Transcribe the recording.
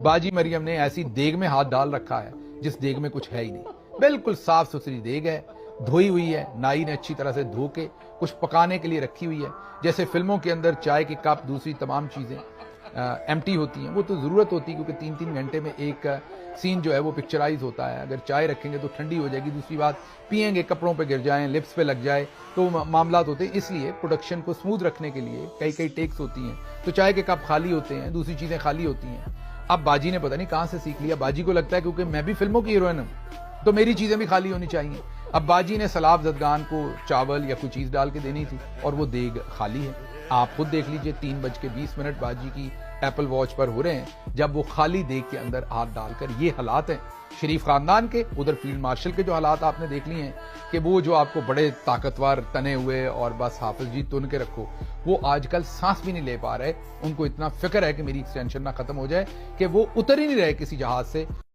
बाजी मरियम ने ऐसी देग में हाथ डाल रखा है जिस देग में कुछ है ही नहीं। बिल्कुल साफ सुथरी देग है, धोई हुई है, नाई ने अच्छी तरह से धो के कुछ पकाने के लिए रखी हुई है। जैसे फिल्मों के अंदर चाय के कप, दूसरी तमाम चीजें एम्प्टी होती हैं, वो तो जरूरत होती है क्योंकि 3-3 घंटे में एक सीन जो है वो पिक्चराइज होता है। अगर चाय रखेंगे तो ठंडी हो जाएगी, दूसरी बात पियेंगे कपड़ों पे गिर जाए, लिप्स पे लग जाए तो मामला होते हैं। इसलिए प्रोडक्शन को स्मूथ रखने के लिए कई कई टेक्स होती हैं, तो चाय के कप खाली होते हैं, दूसरी चीजें खाली होती हैं। अब बाजी ने पता नहीं कहां से सीख लिया, बाजी को लगता है क्योंकि मैं भी फिल्मों की हीरोइन हूं तो मेरी चीजें भी खाली होनी चाहिए। अब बाजी ने सलाब जदगान को चावल या कोई चीज डाल के देनी थी और वो देग खाली है। आप खुद देख लीजिए 3:20 बाजी की एप्पल वॉच पर हो रहे हैं जब वो खाली देग के अंदर हाथ डालकर, ये हालात हैं शरीफ खानदान के। उधर फील्ड मार्शल के जो हालात आपने देख लिए हैं कि वो जो आपको बड़े ताकतवर तने हुए और बस हाफिज जी तुन के रखो, वो आजकल सांस भी नहीं ले पा रहे। उनको इतना फिक्र है कि मेरी एक्सटेंशन ना खत्म हो जाए कि वो उतर ही नहीं रहे किसी जहाज से।